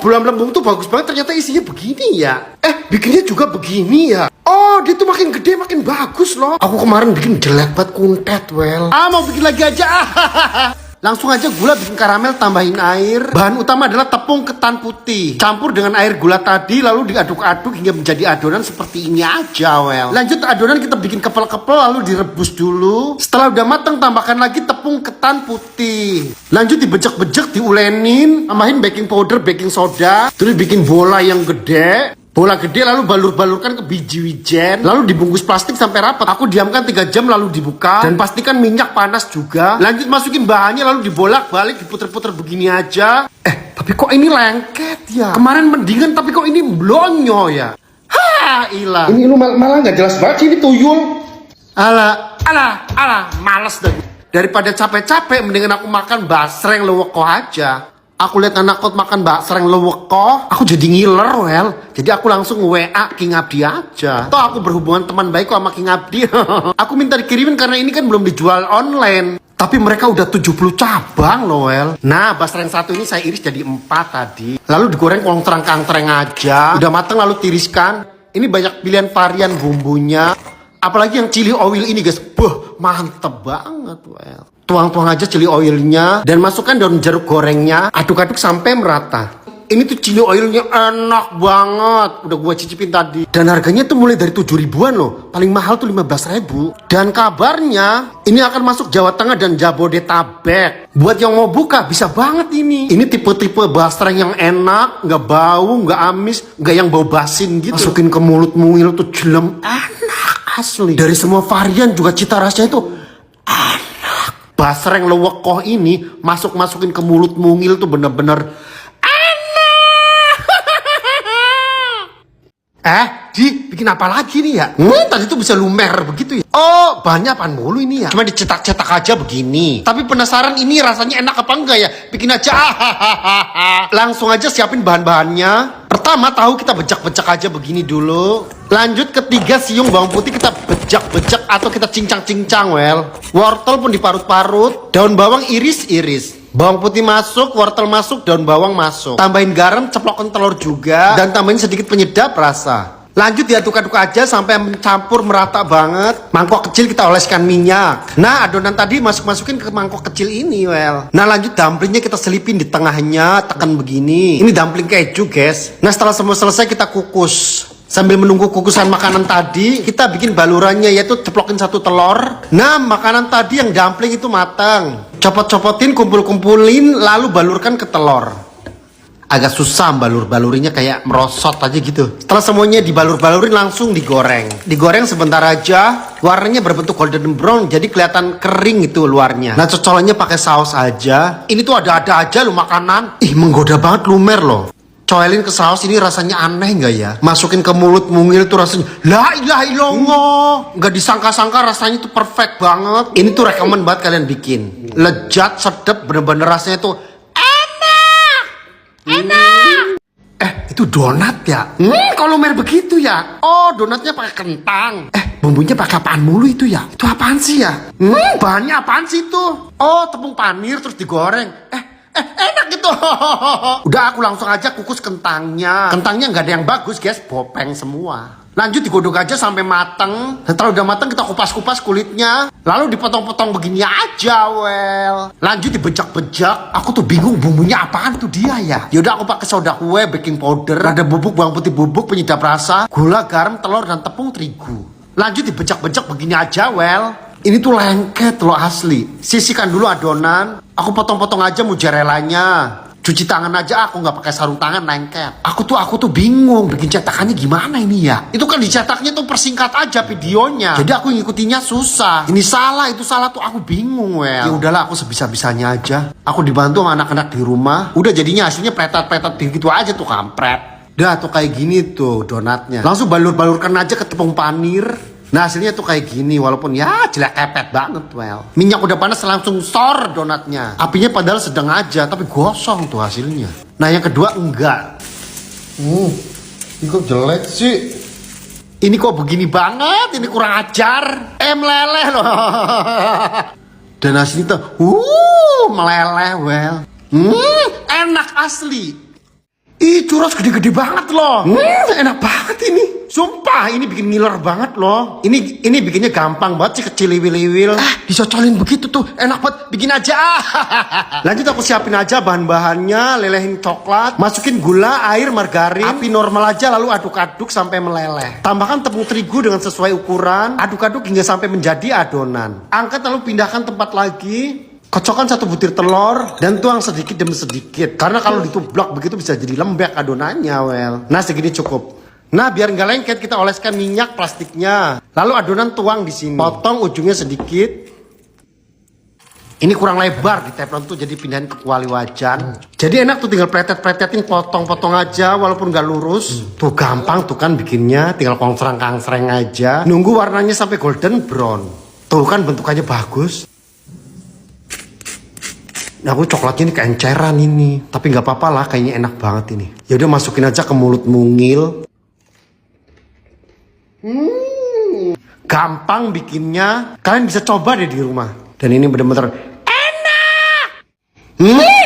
Bulan lembung tuh bagus banget, ternyata isinya begini ya. Bikinnya juga begini ya. Oh, dia tuh makin gede makin bagus loh. Aku kemarin bikin jelek banget kuntet, well. Mau bikin lagi aja. Langsung aja gula, bikin karamel, tambahin air. Bahan utama adalah tepung ketan putih. Campur dengan air gula tadi, lalu diaduk-aduk hingga menjadi adonan seperti ini aja, well. Lanjut adonan kita bikin kepel-kepel, lalu direbus dulu. Setelah udah matang, tambahkan lagi tepung ketan putih. Lanjut dibejek-bejek, diulenin. Tambahin baking powder, baking soda. Terus bikin bola yang gede. Bola gede lalu balur-balurkan ke biji wijen. Lalu dibungkus plastik sampai rapat. Aku diamkan 3 jam lalu dibuka. Dan pastikan minyak panas juga. Lanjut masukin bahannya lalu dibolak-balik, diputer-puter begini aja. Tapi kok ini lengket ya? Kemarin mendingan tapi kok ini blonyo ya? Ilah. Ini lu malah nggak jelas banget ini tuyul. Alah, males deh. Daripada capek-capek mendingan aku makan basreng leweko aja. Aku lihat anak kot makan basreng leweko, aku jadi ngiler, well. Jadi aku langsung WA King Abdi aja. Toh aku berhubungan teman baik kok sama King Abdi. Aku minta dikirimin karena ini kan belum dijual online. Tapi mereka udah 70 cabang loh, well. Nah, basreng satu ini saya iris jadi 4 tadi. Lalu digoreng kongtrang-kangtreng aja. Udah mateng lalu tiriskan. Ini banyak pilihan varian bumbunya. Apalagi yang chili oil ini, guys. Mantep banget, well. Tuang-tuang aja chili oilnya dan masukkan daun jeruk gorengnya, aduk-aduk sampai merata. Ini tuh chili oilnya enak banget, udah gua cicipin tadi. Dan harganya tuh mulai dari 7 ribuan loh, paling mahal tuh 15 ribu. Dan kabarnya ini akan masuk Jawa Tengah dan Jabodetabek. Buat yang mau buka bisa banget ini. Ini tipe-tipe basreng yang enak, nggak bau, nggak amis, nggak yang bau basin gitu. Masukin ke mulut mungil tuh jelem, enak asli. Dari semua varian juga cita rasanya itu basreng lewekoh ini masukin ke mulut mungil tuh bener-bener enak. Bikin apa lagi nih ya? Tadi tuh bisa lumer begitu ya? Oh, bahannya apaan mulu ini ya? Cuma dicetak-cetak aja begini. Tapi penasaran ini rasanya enak apa enggak ya? Bikin aja. Langsung aja siapin bahan-bahannya. Pertama tahu kita bejak-bejak aja begini dulu. Lanjut ketiga siung bawang putih kita bejak-bejak atau kita cincang-cincang, well. Wortel pun diparut-parut. Daun bawang iris-iris. Bawang putih masuk, wortel masuk, daun bawang masuk. Tambahin garam, ceplokin telur juga. Dan tambahin sedikit penyedap rasa. Lanjut diaduk-aduk aja sampai mencampur merata banget. Mangkok kecil kita oleskan minyak. Nah, adonan tadi masukin ke mangkok kecil ini, well. Nah, lanjut dumplingnya kita selipin di tengahnya, tekan begini. Ini dumpling keju, guys. Nah, setelah semua selesai kita kukus. Sambil menunggu kukusan makanan tadi, kita bikin balurannya, yaitu ceplokin 1 telur. Nah, makanan tadi yang dumpling itu matang. Copot-copotin, kumpul-kumpulin, lalu balurkan ke telur. Agak susah balur-balurinya, kayak merosot aja gitu. Setelah semuanya dibalur-balurin langsung digoreng. Digoreng sebentar aja, warnanya berbentuk golden brown, jadi kelihatan kering itu luarnya. Nah, cocolannya pakai saus aja. Ini tuh ada-ada aja lo makanan. Menggoda banget, lumer loh. Coelin ke saus ini rasanya aneh nggak ya? Masukin ke mulut mungil tuh rasanya la ilaha illallah. Nggak disangka-sangka rasanya tuh perfect banget. Ini tuh rekomen banget kalian bikin. Lezat, sedep, bener-bener rasanya tuh enak. Itu donat ya? Kalau mer begitu ya? Oh, donatnya pakai kentang. Bumbunya pakai apaan mulu itu ya? Itu apaan sih ya? Bahannya apaan sih itu? Oh, tepung panir terus digoreng. Enak gitu. Udah aku langsung aja kukus kentangnya. Kentangnya nggak ada yang bagus, guys, bopeng semua. Lanjut digodok aja sampai mateng. Setelah udah mateng kita kupas-kupas kulitnya. Lalu dipotong-potong begini aja, well. Lanjut dibejak-bejak. Aku tuh bingung bumbunya apaan tuh dia ya. Yaudah aku pakai soda kue, baking powder, ada bubuk bawang putih bubuk, penyedap rasa, gula, garam, telur, dan tepung terigu. Lanjut dibejak-bejak begini aja, well. Ini tuh lengket loh asli. Sisihkan dulu adonan. Aku potong-potong aja mozzarellanya. Cuci tangan aja aku nggak pakai sarung tangan, lengket. Aku tuh bingung bikin cetakannya gimana ini ya. Itu kan dicetaknya tuh persingkat aja videonya. Jadi aku ngikutinya susah. Ini salah, itu salah tuh aku bingung, well. Ya udahlah aku sebisa-bisanya aja. Aku dibantu sama anak-anak di rumah. Udah jadinya hasilnya pretat-pretat gitu aja tuh, kampret. Dah tuh kayak gini tuh donatnya. Langsung balur-balurkan aja ke tepung panir. Nah, hasilnya tuh kayak gini, walaupun ya jelek kepet banget, well. Minyak udah panas langsung sor donatnya. Apinya padahal sedang aja, tapi gosong tuh hasilnya. Nah, yang kedua enggak. Ini kok jelek sih? Ini kok begini banget, ini kurang ajar. Meleleh loh. Dan hasilnya tuh, meleleh, well. Enak asli. Ih, churros gede-gede banget loh. Enak banget ini. Sumpah, ini bikin ngiler banget loh. Ini bikinnya gampang banget sih, kecil liwil-liwil. Dicocolin begitu tuh, enak banget. Bikin aja. Lanjut aku siapin aja bahan-bahannya, lelehin coklat, masukin gula, air, margarin, api normal aja lalu aduk-aduk sampai meleleh. Tambahkan tepung terigu dengan sesuai ukuran, aduk-aduk hingga sampai menjadi adonan. Angkat lalu pindahkan tempat lagi. Kocokkan 1 butir telur dan tuang sedikit demi sedikit. Karena kalau ditublok begitu bisa jadi lembek adonannya, well. Nah, segini cukup. Nah, biar nggak lengket kita oleskan minyak plastiknya. Lalu adonan tuang di sini. Potong ujungnya sedikit. Ini kurang lebar di teflon tuh, jadi pindahin ke kuali wajan. Jadi enak tuh, tinggal pretet-pretetin, potong-potong aja walaupun nggak lurus. Tuh gampang tuh kan bikinnya, tinggal kongsrang-kangsreng aja. Nunggu warnanya sampai golden brown. Tuh kan bentukannya bagus. Nah, aku coklatnya ini keenceran ini. Tapi nggak apa-apa lah, kayaknya enak banget ini. Ya udah masukin aja ke mulut mungil. Gampang bikinnya. Kalian bisa coba deh di rumah. Dan ini bener-bener enak.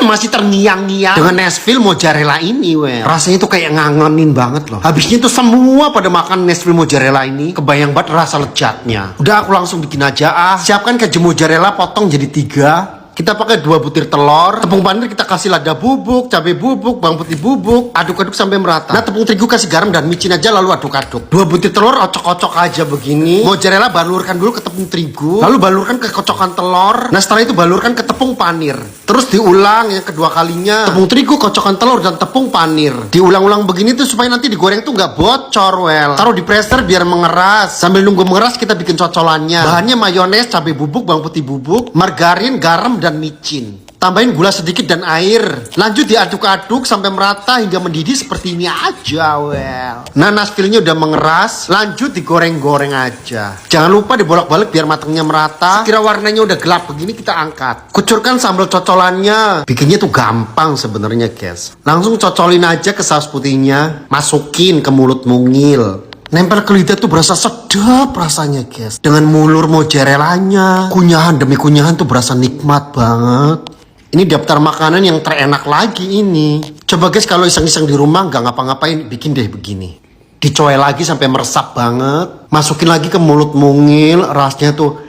Masih terngiang-ngiang dengan Nashville mozzarella ini, well. Rasanya tuh kayak ngangenin banget loh. Habisnya tuh semua pada makan Nashville mozzarella ini. Kebayang banget rasa lezatnya. Udah aku langsung bikin aja. Siapkan keju mozzarella, potong jadi 3. Kita pakai 2 butir telur, tepung panir kita kasih lada bubuk, cabai bubuk, bawang putih bubuk, aduk-aduk sampai merata. Nah, tepung terigu kasih garam dan micin aja lalu aduk-aduk. 2 butir telur ocok-ocok aja begini. Mozzarella balurkan dulu ke tepung terigu, lalu balurkan ke kocokan telur. Nah, setelah itu balurkan ke tepung panir. Terus diulang yang kedua kalinya. Tepung terigu, kocokan telur dan tepung panir. Diulang-ulang begini tuh supaya nanti digoreng tuh nggak bocor, well. Taruh di preser biar mengeras. Sambil nunggu mengeras kita bikin cocolannya. Bahannya mayones, cabai bubuk, bawang putih bubuk, margarin, garam dan micin. Tambahin gula sedikit dan air. Lanjut diaduk-aduk sampai merata hingga mendidih seperti ini aja, well. Nah, Nashville-nya udah mengeras. Lanjut digoreng-goreng aja. Jangan lupa dibolak-balik biar matangnya merata. Sekira warnanya udah gelap begini kita angkat. Kucurkan sambal cocolannya. Bikinnya tuh gampang sebenarnya, guys. Langsung cocolin aja ke saus putihnya. Masukin ke mulut mungil. Nempel ke lidah tuh berasa sedap rasanya, guys. Dengan mulur mozzarellanya, kunyahan demi kunyahan tuh berasa nikmat banget. Ini daftar makanan yang terenak lagi ini. Coba guys, kalau iseng-iseng di rumah nggak ngapa-ngapain, bikin deh begini. Dicoel lagi sampai meresap banget. Masukin lagi ke mulut mungil, rasanya tuh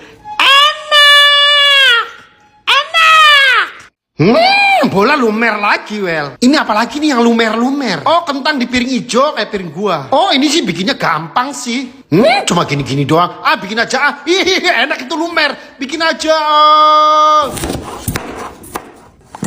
enak. Bola lumer lagi, well. Ini apalagi nih yang lumer-lumer? Oh, kentang di piring hijau kayak piring gua. Oh, ini sih bikinnya gampang sih. Cuma gini-gini doang. Bikin aja. Enak itu lumer. Bikin aja.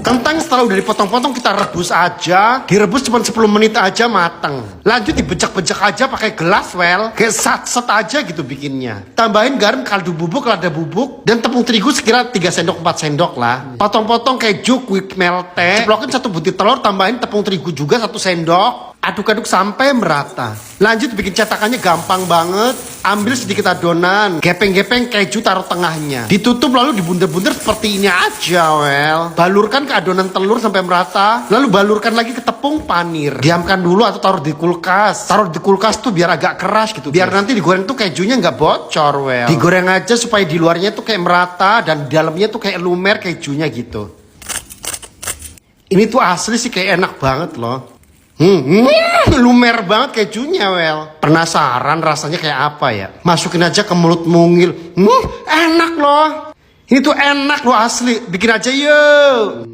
Kentang setelah udah dipotong-potong kita rebus aja. Direbus cuma 10 menit aja mateng. Lanjut dibejak-bejak aja pakai gelas, well. Kayak sat-set aja gitu bikinnya. Tambahin garam, kaldu bubuk, lada bubuk, dan tepung terigu sekira 3 sendok 4 sendok lah. Potong-potong keju quick melt. Ceplokin 1 butir telur, tambahin tepung terigu juga 1 sendok. Aduk-aduk sampai merata. Lanjut bikin cetakannya gampang banget. Ambil sedikit adonan, gepeng-gepeng keju taruh tengahnya. Ditutup lalu dibunder-bunder seperti ini aja, well. Balurkan ke adonan telur sampai merata. Lalu balurkan lagi ke tepung panir. Diamkan dulu atau taruh di kulkas. Taruh di kulkas tuh biar agak keras gitu. Biar nanti digoreng tuh kejunya nggak bocor, well. Digoreng aja supaya di luarnya tuh kayak merata dan di dalamnya tuh kayak lumer kejunya gitu. Ini tuh asli sih kayak enak banget loh. Lumer banget kejunya, well. Penasaran rasanya kayak apa ya? Masukin aja ke mulut mungil. Enak loh. Ini tuh enak loh asli. Bikin aja yuk.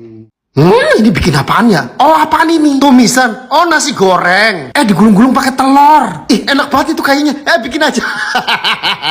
Ini bikin apaan ya? Oh, apaan ini? Tumisan. Oh, nasi goreng. Digulung-gulung pakai telur. Enak banget itu kayaknya. Bikin aja.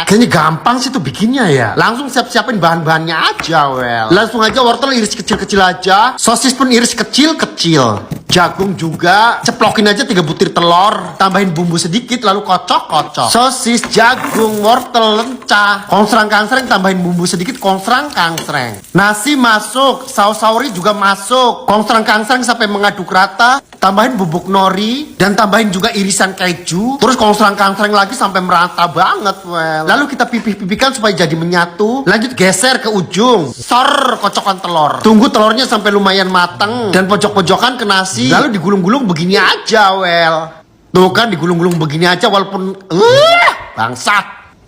Kayaknya gampang sih tuh bikinnya ya. Langsung siap-siapin bahan-bahannya aja, well. Langsung aja wortel iris kecil-kecil aja. Sosis pun iris kecil-kecil. Jagung juga. Ceplokin aja 3 butir telur. Tambahin bumbu sedikit lalu kocok-kocok. Sosis, jagung, wortel, lencah. Kongsrang-kangsreng tambahin bumbu sedikit. Kongsrang-kangsreng. Nasi masuk. Saus sauri juga masuk. Kongsrang-kangsreng sampai mengaduk rata. Tambahin bubuk nori. Dan tambahin juga irisan keju. Terus kongsrang-kangsreng lagi sampai merata banget, well. Lalu kita pipih-pipihkan supaya jadi menyatu. Lanjut geser ke ujung. Sor kocokan telur. Tunggu telurnya sampai lumayan mateng. Dan pojok-pojokan ke nasi. Lalu digulung-gulung begini aja, well. Tuh kan digulung-gulung begini aja walaupun bangsat.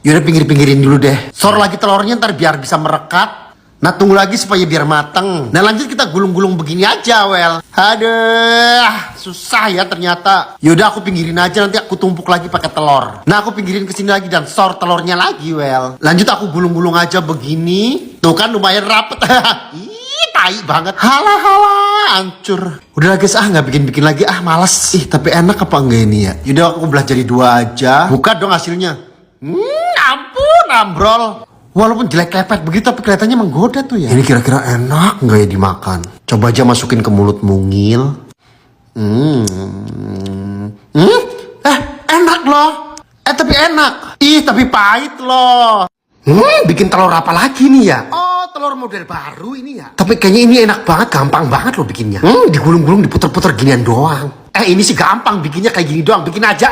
Yaudah pinggir-pinggirin dulu deh. Sor lagi telurnya ntar biar bisa merekat. Nah tunggu lagi supaya biar mateng. Nah lanjut kita gulung-gulung begini aja Well. Aduh susah ya ternyata. Yaudah aku pinggirin aja, nanti aku tumpuk lagi pakai telur. Nah aku pinggirin kesini lagi dan sor telurnya lagi Well. Lanjut aku gulung-gulung aja begini. Tuh kan lumayan rapet. Ih tai banget. Halah hancur. Udah lah guys nggak bikin lagi males. Ih tapi enak apa enggak ini ya. Yaudah aku belah jadi 2 aja. Buka dong hasilnya. Ampun ambrol. Walaupun jelek lepet begitu tapi kelihatannya menggoda tuh ya. Ini kira-kira enak nggak ya dimakan? Coba aja masukin ke mulut mungil. Enak loh. Tapi enak. Ih tapi pahit loh. Bikin telur apa lagi nih ya? Oh telur model baru ini ya. Tapi kayaknya ini enak banget, gampang banget loh bikinnya. Digulung-gulung diputer-puter ginian doang. Ini sih gampang bikinnya kayak gini doang. Bikin aja.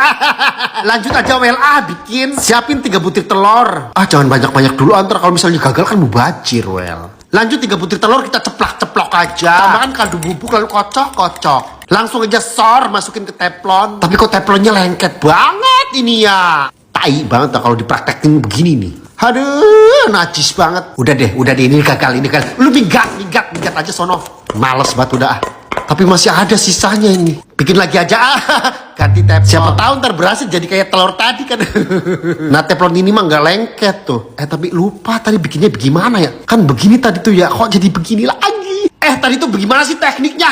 Lanjut aja Well bikin. Siapin 3 butir telur. Jangan banyak-banyak dulu, antar kalau misalnya gagal kan mubazir Well. Lanjut 3 butir telur kita ceplok-ceplok aja. Tambahkan kaldu bubuk lalu kocok-kocok. Langsung aja sor masukin ke teflon. Tapi kok teflonnya lengket banget ini ya. Tai banget lah kalau dipraktekin begini nih. Aduh najis banget. Udah deh ini gagal ini kan. Lu minggat aja sono. Males banget udah. Tapi masih ada sisanya ini. Bikin lagi aja ganti teflon. Siapa tahu ntar berhasil jadi kayak telur tadi kan. Nah teflon ini mah nggak lengket tuh. Tapi lupa tadi bikinnya bagaimana ya. Kan begini tadi tuh ya. Kok jadi begini lagi. Tadi tuh bagaimana sih tekniknya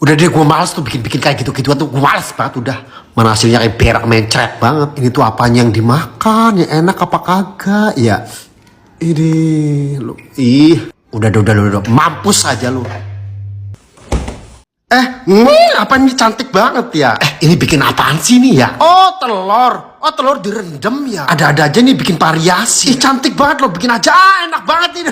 Udah deh gue males tuh bikin kayak gitu-gituan tuh. Gue males banget udah. Mana hasilnya kayak berak mencret banget. Ini tuh apanya yang dimakan. Yang enak apa kagak ya. Ini lu. Udah. Mampus aja lu. Apa ini cantik banget ya. Ini bikin apaan sih nih ya? Oh telur. Telur direndam ya. Ada aja nih bikin variasi. Cantik banget loh, bikin aja. Enak banget ini.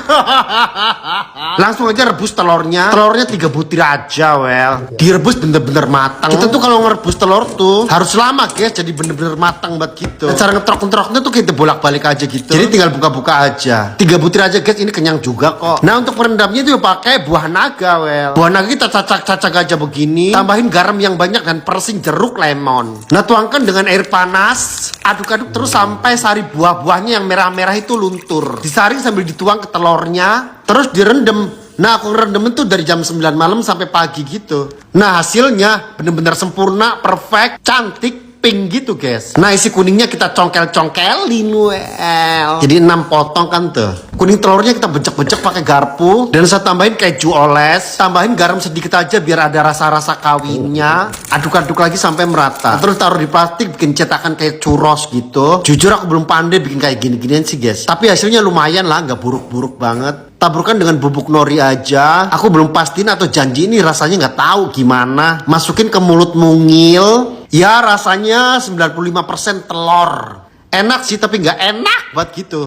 Langsung aja rebus telurnya. Telurnya 3 butir aja Well. Direbus bener-bener matang. Kita tuh kalau ngerebus telur tuh harus lama guys, jadi bener-bener matang banget gitu. Dan cara ngetrok-ngetroknya tuh kita bolak-balik aja gitu. Jadi tinggal buka-buka aja. 3 butir aja guys, ini kenyang juga kok. Nah untuk perendamnya itu pakai buah naga Well. Buah naga kita cacak-cacak aja begini. Tambahin garam yang banyak dan persing jeruk lemon. Nah tuangkan dengan air panas. Aduk-aduk terus sampai sari buah-buahnya yang merah-merah itu luntur. Disaring sambil dituang ke telurnya. Terus direndam. Nah aku ngerendam itu dari jam 9 malam sampai pagi gitu. Nah hasilnya bener-bener sempurna, perfect, cantik, pink gitu guys. Nah isi kuningnya kita congkel-congkelin Well. Jadi 6 potong kan tuh. Kuning telurnya kita becek-becek pakai garpu. Dan saya tambahin keju oles. Tambahin garam sedikit aja biar ada rasa-rasa kawinnya. Aduk-aduk lagi sampai merata. Terus taruh di plastik bikin cetakan kayak churros gitu. Jujur aku belum pandai bikin kayak gini-ginian sih guys. Tapi hasilnya lumayan lah, gak buruk-buruk banget. Taburkan dengan bubuk nori aja. Aku belum pastiin atau janji ini rasanya nggak tahu gimana. Masukin ke mulut mungil. Ya rasanya 95% telur. Enak sih tapi nggak enak banget gitu.